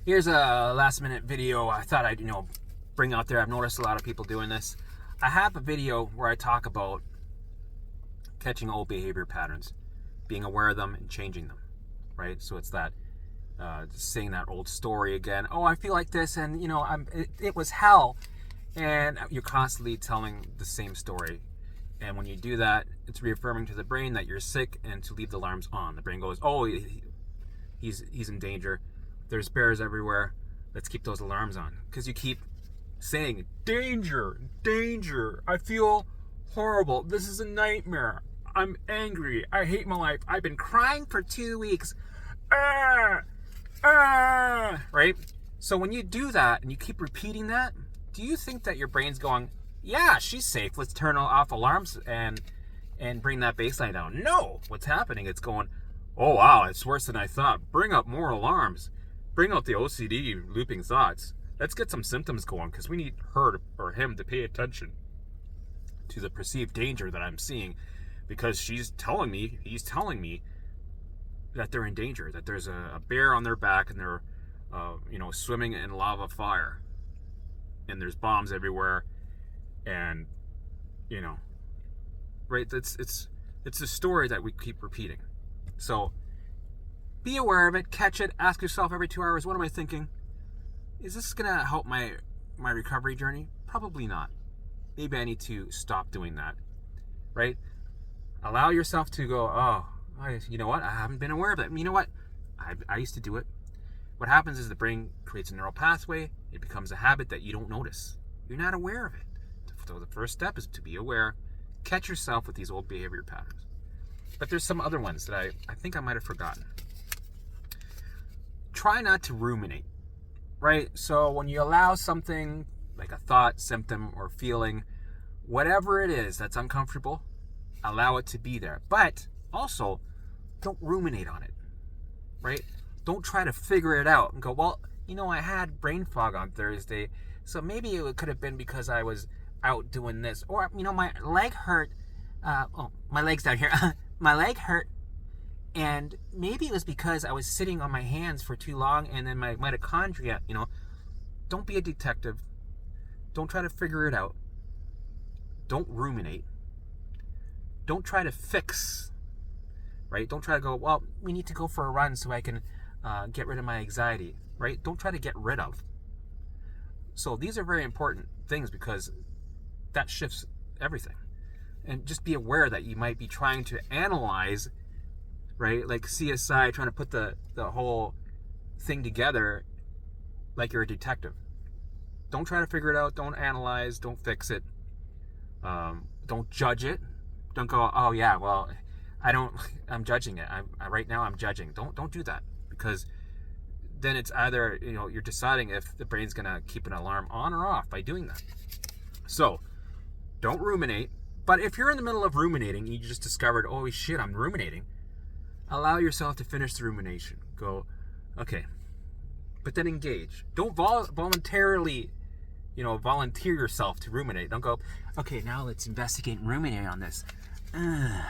Here's a last minute video I thought I'd, bring out there. I've noticed a lot of people doing this. I have a video where I talk about catching old behavior patterns, being aware of them and changing them, right? So it's that saying that old story again. Oh, I feel like this, and it was hell, and you're constantly telling the same story. And when you do that, it's reaffirming to the brain that you're sick and to leave the alarms on. The brain goes, oh, he's in danger. There's bears everywhere. Let's keep those alarms on. Because you keep saying, danger, danger. I feel horrible. This is a nightmare. I'm angry. I hate my life. I've been crying for 2 weeks. Right? So when you do that and you keep repeating that, do you think that your brain's going, yeah, she's safe. Let's turn off alarms and bring that baseline down? No. What's happening? It's going, oh, wow, it's worse than I thought. Bring up more alarms. Bring out the OCD looping thoughts. Let's get some symptoms going because we need her or him to pay attention to the perceived danger that I'm seeing, because he's telling me that they're in danger, that there's a bear on their back and they're swimming in lava fire and there's bombs everywhere, and right, it's a story that we keep repeating. So be aware of it, catch it, ask yourself every 2 hours, what am I thinking? Is this gonna help my recovery journey? Probably not. Maybe I need to stop doing that, right? Allow yourself to go, oh, you know what? I haven't been aware of it. You know what? I used to do it. What happens is the brain creates a neural pathway. It becomes a habit that you don't notice. You're not aware of it. So the first step is to be aware. Catch yourself with these old behavior patterns. But there's some other ones that I think I might have forgotten. Try not to ruminate, right? So when you allow something like a thought, symptom, or feeling, whatever it is that's uncomfortable, allow it to be there. But also, don't ruminate on it, right? Don't try to figure it out and go, well, I had brain fog on Thursday, so maybe it could have been because I was out doing this. Or, my leg hurt. My leg's down here. My leg hurt. And maybe it was because I was sitting on my hands for too long and then my mitochondria, don't be a detective. Don't try to figure it out. Don't ruminate. Don't try to fix, right? Don't try to go, well, we need to go for a run so I can get rid of my anxiety, right? Don't try to get rid of. So these are very important things because that shifts everything. And just be aware that you might be trying to analyze, right? Like CSI, trying to put the whole thing together like you're a detective. Don't try to figure it out. Don't analyze. Don't fix it. Don't judge it. Don't go, oh yeah, well, I'm judging it. Right now I'm judging. Don't do that, because then it's either, you're deciding if the brain's going to keep an alarm on or off by doing that. So don't ruminate. But if you're in the middle of ruminating, you just discovered, oh shit, I'm ruminating, allow yourself to finish the rumination. Go, okay, but then engage. Don't voluntarily, volunteer yourself to ruminate. Don't go, okay, now let's investigate and ruminate on this. No,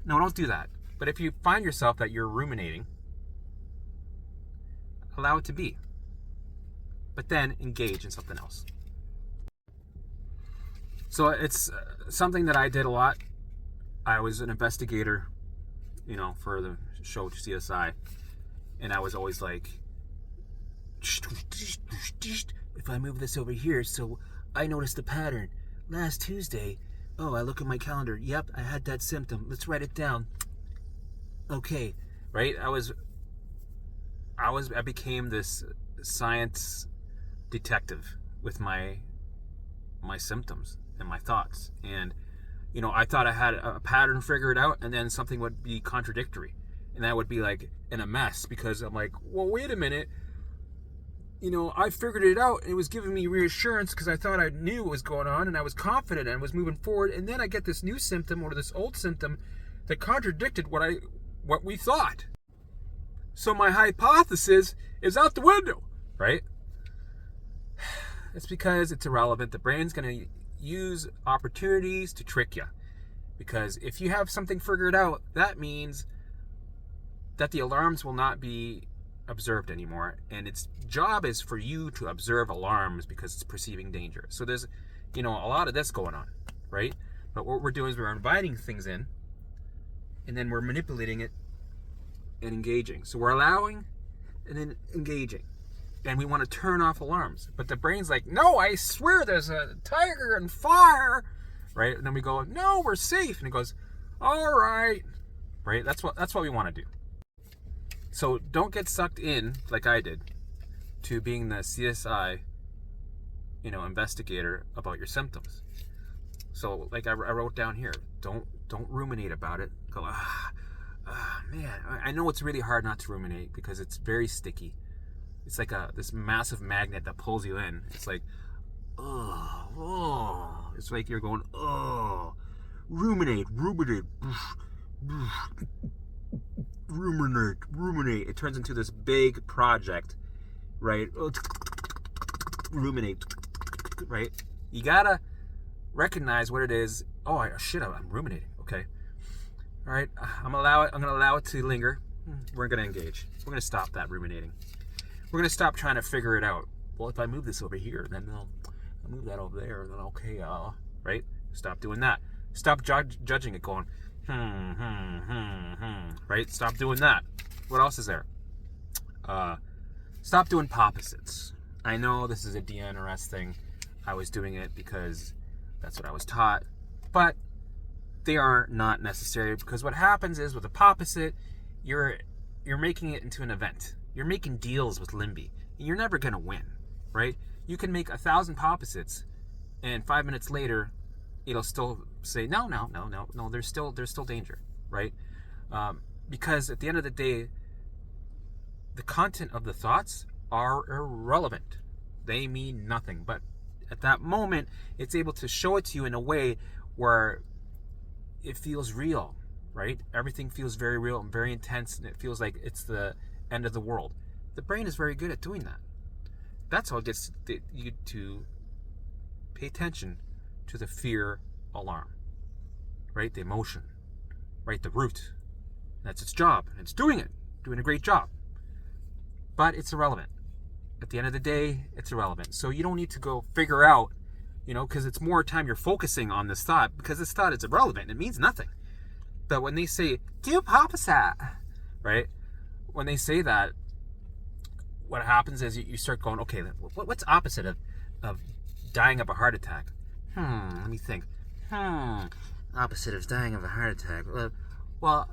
don't do that. But if you find yourself that you're ruminating, allow it to be. But then engage in something else. So it's something that I did a lot. I was an investigator, for the show CSI. And I was always like, if I move this over here, so I noticed the pattern. Last Tuesday, I look at my calendar. Yep, I had that symptom. Let's write it down. Okay, right? I became this science detective with my symptoms and my thoughts. And, I thought I had a pattern figured out, and then something would be contradictory. And that would be like in a mess, because I'm like, well, wait a minute. I figured it out. It was giving me reassurance because I thought I knew what was going on and I was confident and was moving forward. And then I get this new symptom or this old symptom that contradicted what we thought. So my hypothesis is out the window, right? It's because it's irrelevant. The brain's going to use opportunities to trick you. Because if you have something figured out, that means that the alarms will not be observed anymore, and its job is for you to observe alarms because it's perceiving danger. So there's, a lot of this going on, right? But what we're doing is we're inviting things in, and then we're manipulating it and engaging. So we're allowing and then engaging. And we want to turn off alarms. But the brain's like, no, I swear there's a tiger and fire, right? And then we go, no, we're safe. And it goes, all right, right? That's what we want to do. So don't get sucked in, like I did, to being the CSI, investigator about your symptoms. So like I wrote down here, don't ruminate about it. Go, man, I know it's really hard not to ruminate because it's very sticky. It's like this massive magnet that pulls you in. It's like, it's like you're going, ruminate, ruminate. It turns into this big project, right? Ruminate, right? You gotta recognize what it is. Oh, I'm ruminating. Okay, all right. I'm gonna allow it to linger. We're gonna engage. We're gonna stop that ruminating. We're gonna stop trying to figure it out. Well, if I move this over here, then I'll move that over there, then okay, right? Stop doing that. Stop judging it, going, right? Stop doing that. What else is there? Stop doing opposites. I know this is a DNRS thing. I was doing it because that's what I was taught, but they are not necessary, because what happens is with a opposite, you're making it into an event. You're making deals with Limby. You're never gonna win, right? You can make 1,000 opposites, and 5 minutes later, it'll still say no. There's still danger, right? Because at the end of the day, the content of the thoughts are irrelevant. They mean nothing. But at that moment, it's able to show it to you in a way where it feels real, right? Everything feels very real and very intense, and it feels like it's the end of the world. The brain is very good at doing that. That's how it gets you to pay attention to the fear alarm, right? The emotion, right? The root. That's its job. And it's doing a great job. But it's irrelevant. At the end of the day, it's irrelevant. So you don't need to go figure out, because it's more time you're focusing on this thought, because this thought is irrelevant. It means nothing. But when they say, do opposite, right? When they say that, what happens is you start going, okay, what's opposite of dying of a heart attack? Let me think. Opposite of dying of a heart attack. Well,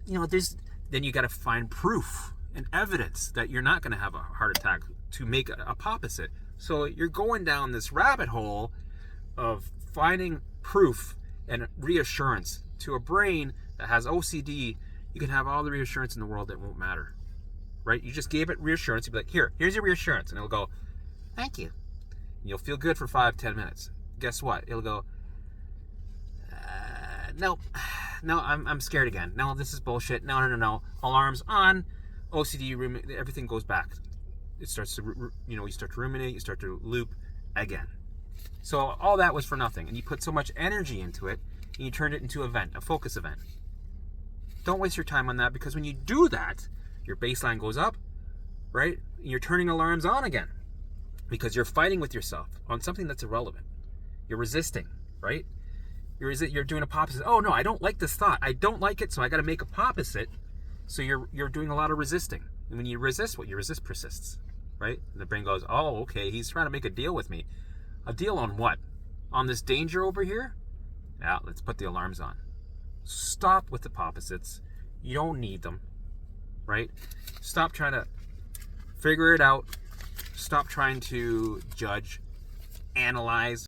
then you got to find proof and evidence that you're not going to have a heart attack to make a opposite. So you're going down this rabbit hole of finding proof and reassurance. To a brain that has OCD, you can have all the reassurance in the world that won't matter, right? You just gave it reassurance. You'd be like, here's your reassurance. And it'll go, thank you. And you'll feel good for 5-10 minutes. Guess what? It'll go, no, I'm scared again. No, this is bullshit. No. Alarms on, OCD, everything goes back. It starts to, you start to ruminate, you start to loop again. So all that was for nothing. And you put so much energy into it, and you turned it into a focus event. Don't waste your time on that, because when you do that, your baseline goes up, right? And you're turning alarms on again, because you're fighting with yourself on something that's irrelevant. You're resisting, right? You're doing a opposite. Oh no, I don't like this thought. I don't like it, so I got to make a opposite. So you're doing a lot of resisting. And when you resist, what you resist persists, right? And the brain goes, oh, okay, he's trying to make a deal with me. A deal on what? On this danger over here? Yeah, let's put the alarms on. Stop with the opposites. You don't need them, right? Stop trying to figure it out. Stop trying to judge, analyze.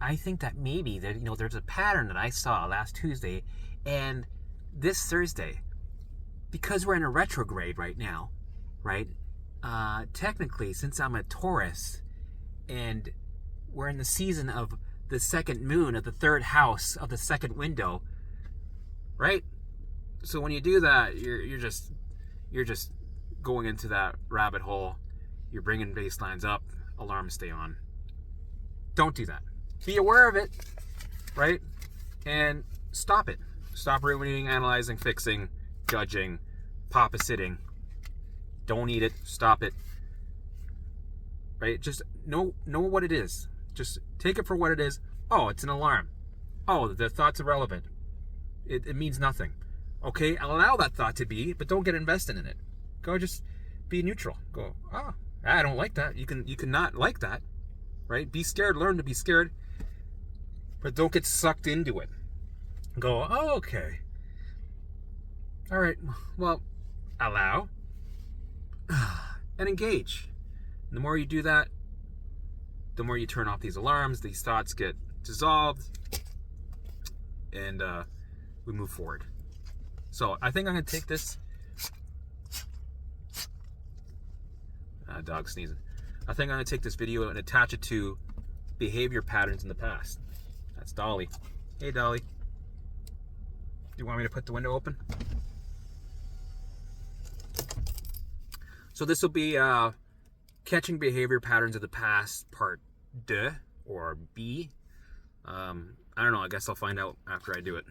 I think that maybe there's a pattern that I saw last Tuesday and this Thursday, because we're in a retrograde right now, right? Technically, since I'm a Taurus and we're in the season of the second moon of the third house of the second window, right? So when you do that, you're just going into that rabbit hole. You're bringing baselines up, alarms stay on. Don't do that. Be aware of it, right? And stop it. Stop ruminating, analyzing, fixing, judging, oppositing. Don't eat it. Stop it. Right? Just know what it is. Just take it for what it is. Oh, it's an alarm. Oh, the thought's irrelevant. It means nothing. Okay, allow that thought to be, but don't get invested in it. Go just be neutral. Go, oh, I don't like that. You can not like that, right? Be scared. Learn to be scared, but don't get sucked into it. Go, oh, okay. All right. Well, allow and engage. And the more you do that, the more you turn off these alarms. These thoughts get dissolved, and we move forward. So I think I'm going to take this. Dog sneezing. I think I'm going to take this video and attach it to behavior patterns in the past. That's Dolly. Hey, Dolly. Do you want me to put the window open? So this will be catching behavior patterns of the past, part D or B. I don't know. I guess I'll find out after I do it.